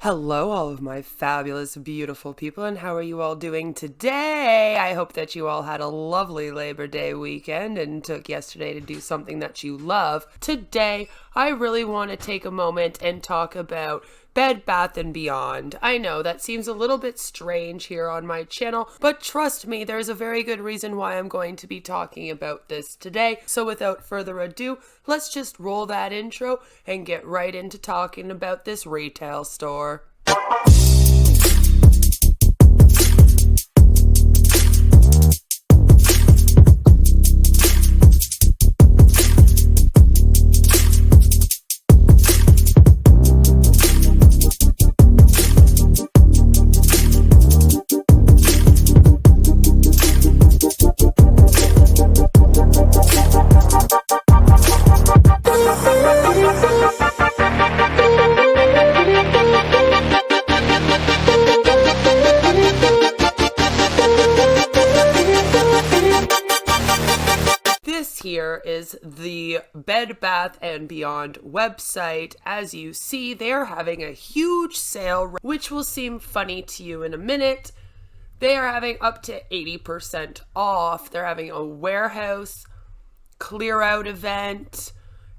Hello, all of my fabulous, beautiful people, and how are you all doing today? I hope that you all had a lovely Labor Day weekend and took yesterday to do something that you love. Today, I really want to take a moment and talk about Bed Bath & Beyond. I know that seems a little bit strange here on my channel, but trust me, there's a very good reason why I'm going to be talking about this today. So without further ado, let's just roll that intro and get right into talking about this retail store. Here is the Bed Bath & Beyond website. As you see, they're having a huge sale, which will seem funny to you in a minute. They are having up to 80% off. They're having a warehouse clear out event.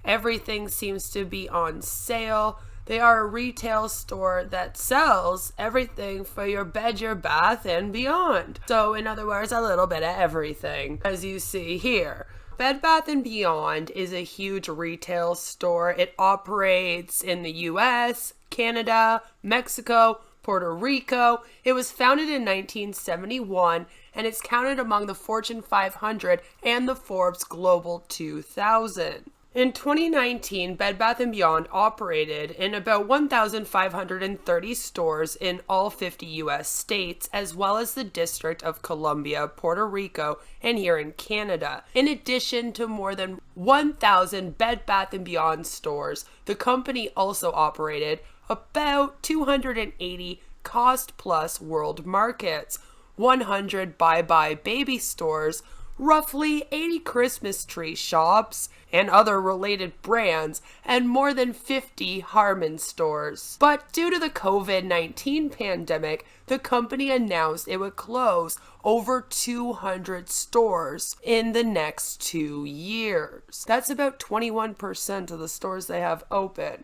Everything seems to be on sale. They are a retail store that sells everything for your bed, your bath, and beyond. So in other words, a little bit of everything, as you see here. Bed Bath & Beyond is a huge retail store. It operates in the US, Canada, Mexico, Puerto Rico. It was founded in 1971 and it's counted among the Fortune 500 and the Forbes Global 2000. In 2019, Bed Bath & Beyond operated in about 1,530 stores in all 50 U.S. states, as well as the District of Columbia, Puerto Rico, and here in Canada. In addition to more than 1,000 Bed Bath & Beyond stores, the company also operated about 280 cost-plus world markets, 100 Bye Baby stores, roughly 80 Christmas tree shops and other related brands, and more than 50 Harmon stores. But due to the COVID-19 pandemic, the company announced it would close over 200 stores in the next 2 years. That's about 21% of the stores they have open.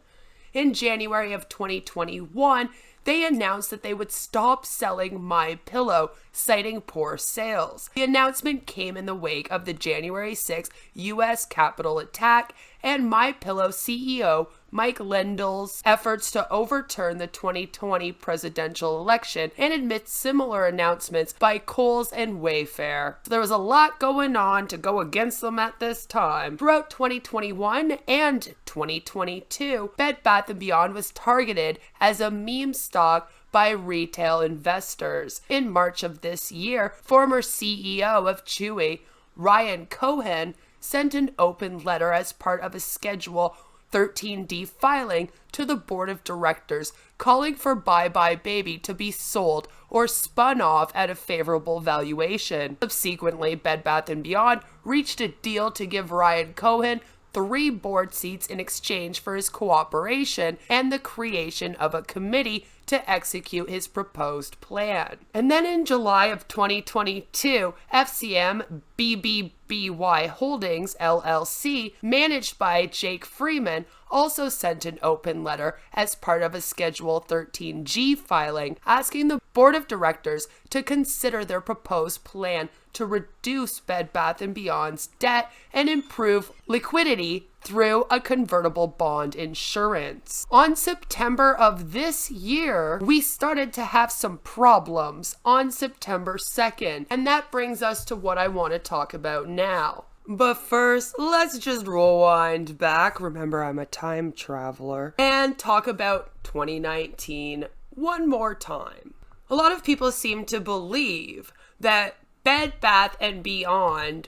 In January of 2021, they announced that they would stop selling MyPillow, citing poor sales. The announcement came in the wake of the January 6th U.S. Capitol attack and MyPillow CEO Mike Lindell's efforts to overturn the 2020 presidential election, and amidst similar announcements by Kohl's and Wayfair. So there was a lot going on to go against them at this time. Throughout 2021 and 2022, Bed Bath & Beyond was targeted as a meme stock by retail investors. In March of this year, former CEO of Chewy, Ryan Cohen, sent an open letter as part of a Schedule 13D filing to the board of directors, calling for Bye Baby to be sold or spun off at a favorable valuation. Subsequently, Bed Bath & Beyond reached a deal to give Ryan Cohen 3 board seats in exchange for his cooperation and the creation of a committee to execute his proposed plan. And then in July of 2022, FCM BBBY Holdings LLC, managed by Jake Freeman, also sent an open letter as part of a Schedule 13G filing, asking the board of directors to consider their proposed plan to reduce Bed Bath & Beyond's debt and improve liquidity through a convertible bond insurance. On September of this year, we started to have some problems on September 2nd, and that brings us to what I want to talk about now. But first, let's just rewind back. Remember, I'm a time traveler. And talk about 2019 one more time. A lot of people seem to believe that Bed Bath & Beyond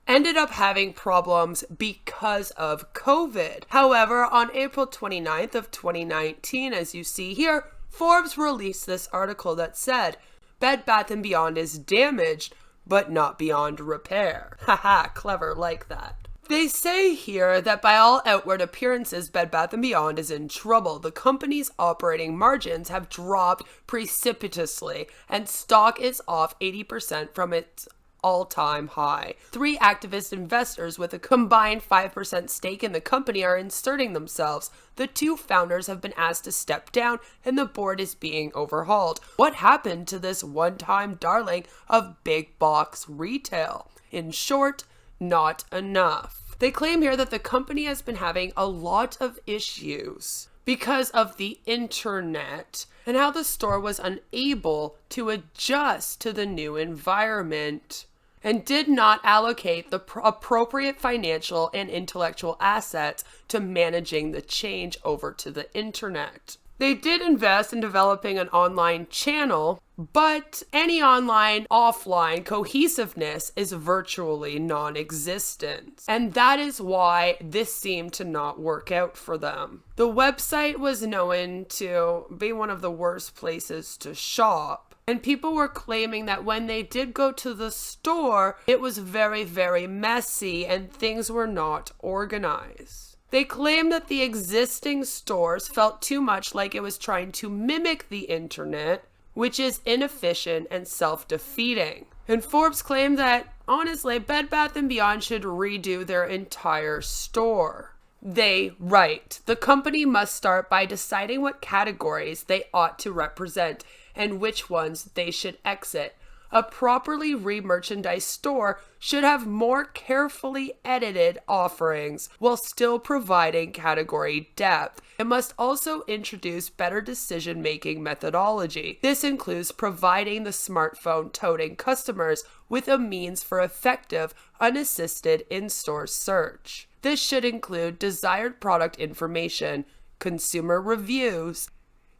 ended up having problems because of COVID. However, on April 29th of 2019, as you see here, Forbes released this article that said, Bed Bath & Beyond is damaged, but not beyond repair. Haha, clever like that. They say here that by all outward appearances, Bed Bath & Beyond is in trouble. The company's operating margins have dropped precipitously, and stock is off 80% from its all-time high. 3 activist investors with a combined 5% stake in the company are inserting themselves. The 2 founders have been asked to step down, and the board is being overhauled. What happened to this one-time darling of big box retail? In short, not enough. They claim here that the company has been having a lot of issues because of the internet and how the store was unable to adjust to the new environment and did not allocate the appropriate financial and intellectual assets to managing the change over to the internet. They did invest in developing an online channel, but any online-offline cohesiveness is virtually non-existent. And that is why this seemed to not work out for them. The website was known to be one of the worst places to shop. And people were claiming that when they did go to the store, it was very, very messy and things were not organized. They claimed that the existing stores felt too much like it was trying to mimic the internet, which is inefficient and self-defeating. And Forbes claimed that, honestly, Bed Bath & Beyond should redo their entire store. They write, the company must start by deciding what categories they ought to represent and which ones they should exit. A properly re-merchandised store should have more carefully edited offerings while still providing category depth. It must also introduce better decision-making methodology. This includes providing the smartphone-toting customers with a means for effective, unassisted in-store search. This should include desired product information, consumer reviews,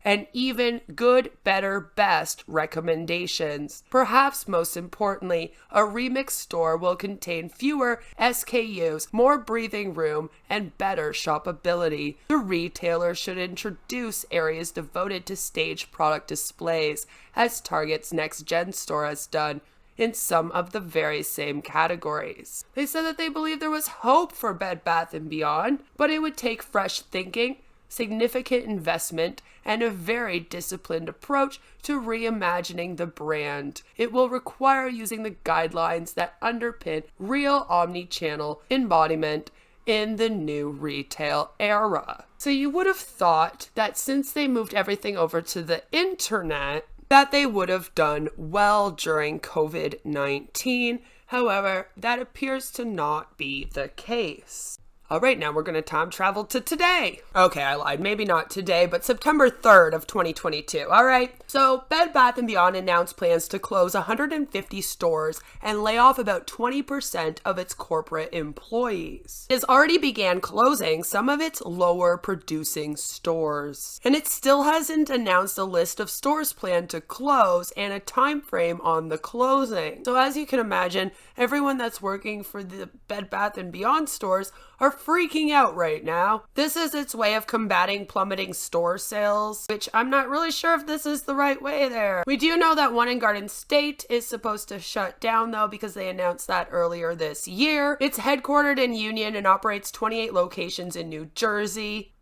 and even good, better, best recommendations. Perhaps most importantly, a remix store will contain fewer SKUs, more breathing room, and better shopability. The retailer should introduce areas devoted to staged product displays, as Target's Next Gen store has done in some of the very same categories. They said that they believed there was hope for Bed Bath & Beyond, but it would take fresh thinking, significant investment, and a very disciplined approach to reimagining the brand. It will require using the guidelines that underpin real omni-channel embodiment in the new retail era. So you would have thought that since they moved everything over to the internet, that they would have done well during COVID-19. However, that appears to not be the case. All right, now we're going to time travel to today. Okay, I lied. Maybe not today, but September 3rd of 2022. All right. So Bed Bath & Beyond announced plans to close 150 stores and lay off about 20% of its corporate employees. It has already began closing some of its lower producing stores. And it still hasn't announced a list of stores planned to close and a time frame on the closing. So as you can imagine, everyone that's working for the Bed Bath & Beyond stores are freaking out right now. This is its way of combating plummeting store sales, which I'm not really sure if this is the right way there. We do know that one in Garden State is supposed to shut down though, because they announced that earlier this year. It's headquartered in Union and operates 28 locations in New Jersey.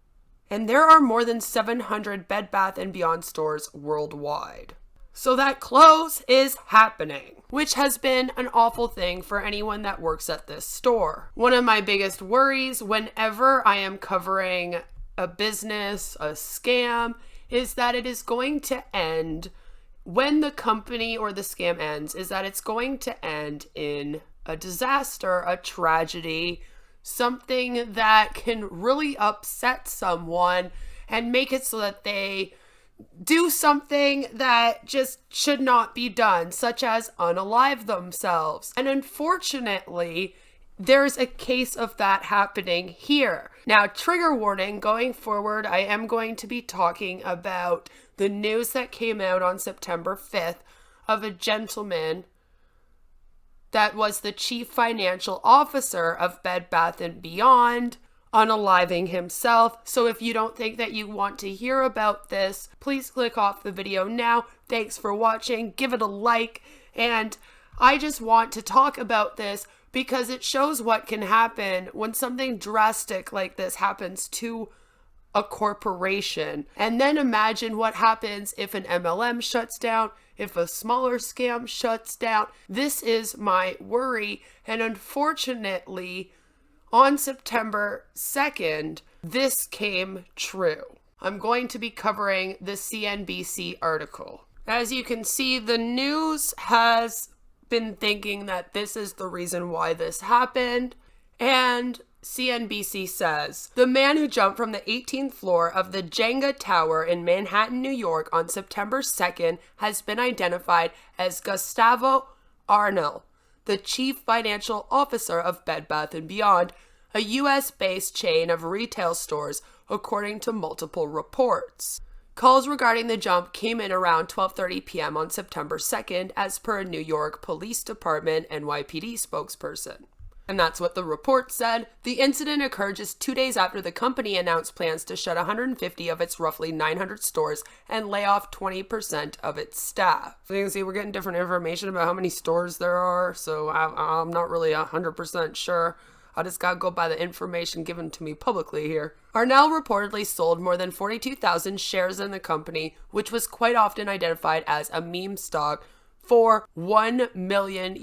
And there are more than 700 Bed Bath & Beyond stores worldwide. So that close is happening, which has been an awful thing for anyone that works at this store. One of my biggest worries whenever I am covering a business, a scam, is that it is going to end, when the company or the scam ends, is that it's going to end in a disaster, a tragedy, something that can really upset someone and make it so that they do something that just should not be done, such as unalive themselves. And unfortunately, there's a case of that happening here. Now, trigger warning, going forward, I am going to be talking about the news that came out on September 5th of a gentleman that was the chief financial officer of Bed Bath & Beyond, unaliving himself. So if you don't think that you want to hear about this, please click off the video now. Thanks for watching. Give it a like. And I just want to talk about this because it shows what can happen when something drastic like this happens to a corporation. And then imagine what happens if an MLM shuts down, if a smaller scam shuts down. This is my worry. And unfortunately, on September 2nd, this came true. I'm going to be covering the CNBC article. As you can see, the news has been thinking that this is the reason why this happened. And CNBC says, the man who jumped from the 18th floor of the Jenga Tower in Manhattan, New York on September 2nd has been identified as Gustavo Arnal, the chief financial officer of Bed Bath & Beyond, a U.S.-based chain of retail stores, according to multiple reports. Calls regarding the jump came in around 12:30 p.m. on September 2nd, as per a New York Police Department NYPD spokesperson. And that's what the report said. The incident occurred just 2 days after the company announced plans to shut 150 of its roughly 900 stores and lay off 20% of its staff. So you can see we're getting different information about how many stores there are, so I'm not really 100% sure. I just gotta go by the information given to me publicly here. Arnal reportedly sold more than 42,000 shares in the company, which was quite often identified as a meme stock, for $1 million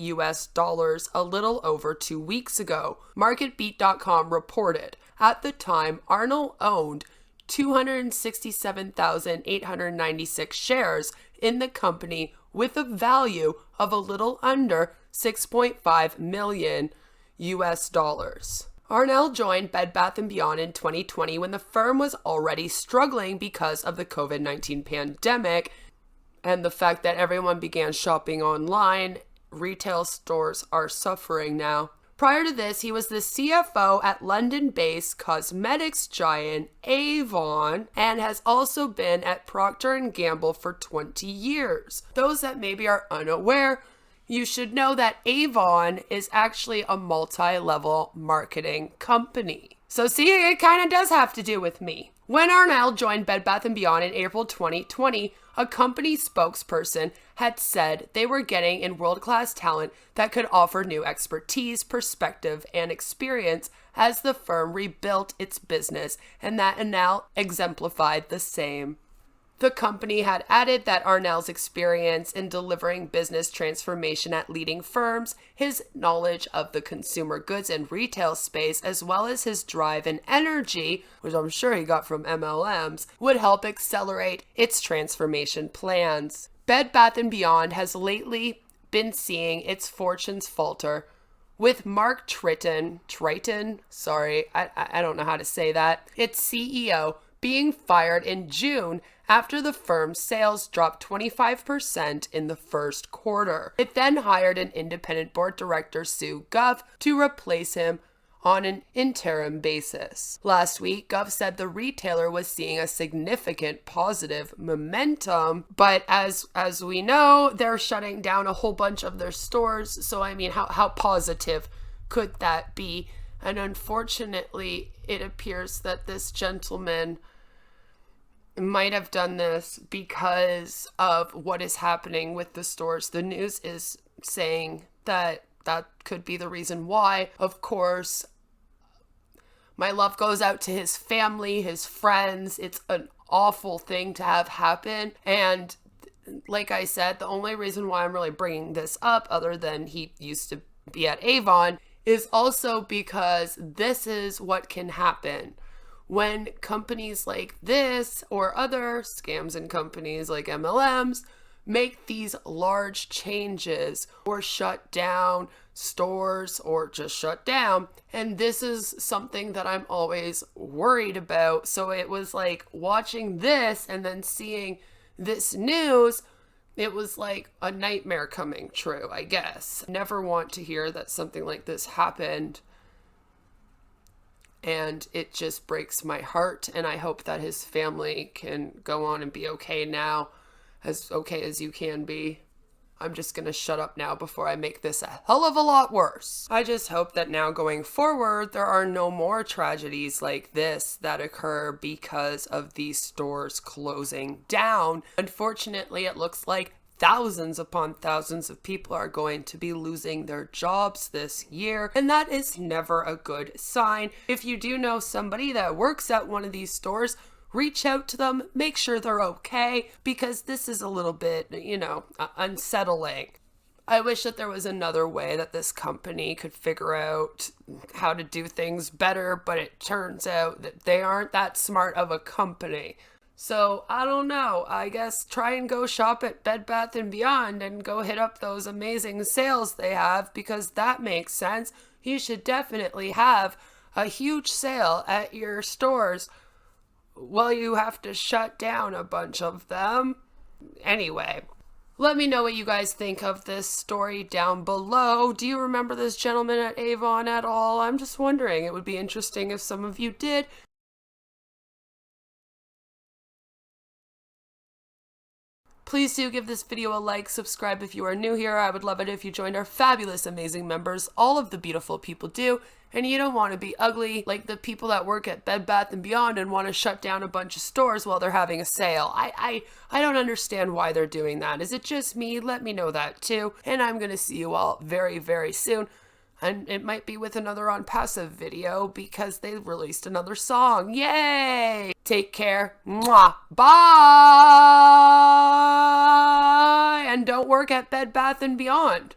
a little over 2 weeks ago. MarketBeat.com reported. At the time, Arnal owned 267,896 shares in the company with a value of a little under $6.5 million. Arnal joined Bed Bath & Beyond in 2020 when the firm was already struggling because of the COVID-19 pandemic and the fact that everyone began shopping online. Retail stores are suffering now. Prior to this, he was the CFO at London-based cosmetics giant Avon and has also been at Procter & Gamble for 20 years. Those that maybe are unaware, you should know that Avon is actually a multi-level marketing company. So see, it kind of does have to do with me. When Arnal joined Bed Bath & Beyond in April 2020, a company spokesperson had said they were getting in world-class talent that could offer new expertise, perspective, and experience as the firm rebuilt its business, and that Arnal exemplified the same. The company had added that Arnal's experience in delivering business transformation at leading firms, his knowledge of the consumer goods and retail space, as well as his drive and energy, which I'm sure he got from MLMs, would help accelerate its transformation plans. Bed Bath & Beyond has lately been seeing its fortunes falter, with Mark Triton, I don't know how to say that, its CEO, being fired in June after the firm's sales dropped 25% in the first quarter. It then hired an independent board director, Sue Guff, to replace him on an interim basis. Last week, Guff said the retailer was seeing a significant positive momentum, but as we know, they're shutting down a whole bunch of their stores, so I mean, how positive could that be? And unfortunately, it appears that this gentleman might have done this because of what is happening with the stores. The news is saying that that could be the reason why. Of course, my love goes out to his family, his friends. It's an awful thing to have happen. And like I said, the only reason why I'm really bringing this up, other than he used to be at Avon, is also because this is what can happen when companies like this or other scams and companies like MLMs make these large changes or shut down stores or just shut down. And this is something that I'm always worried about. So it was like watching this and then seeing this news, it was like a nightmare coming true, I guess. Never want to hear that something like this happened. And it just breaks my heart. And I hope that his family can go on and be okay now, as okay as you can be. I'm just going to shut up now before I make this a hell of a lot worse. I just hope that now going forward, there are no more tragedies like this that occur because of these stores closing down. Unfortunately, it looks like thousands upon thousands of people are going to be losing their jobs this year, and that is never a good sign. If you do know somebody that works at one of these stores, reach out to them, make sure they're okay, because this is a little bit, unsettling. I wish that there was another way that this company could figure out how to do things better, but it turns out that they aren't that smart of a company. So, I don't know, I guess try and go shop at Bed Bath & Beyond and go hit up those amazing sales they have, because that makes sense. You should definitely have a huge sale at your stores. Well, you have to shut down a bunch of them. Anyway, let me know what you guys think of this story down below. Do you remember this gentleman at Avon at all? I'm just wondering. It would be interesting if some of you did. Please do give this video a like, subscribe if you are new here. I would love it if you joined our fabulous, amazing members. All of the beautiful people do. And you don't want to be ugly like the people that work at Bed Bath & Beyond and want to shut down a bunch of stores while they're having a sale. I don't understand why they're doing that. Is it just me? Let me know that too. And I'm going to see you all very, very soon. And it might be with another On Passive video because they released another song. Yay! Take care. Mwah. Bye! And don't work at Bed Bath & Beyond.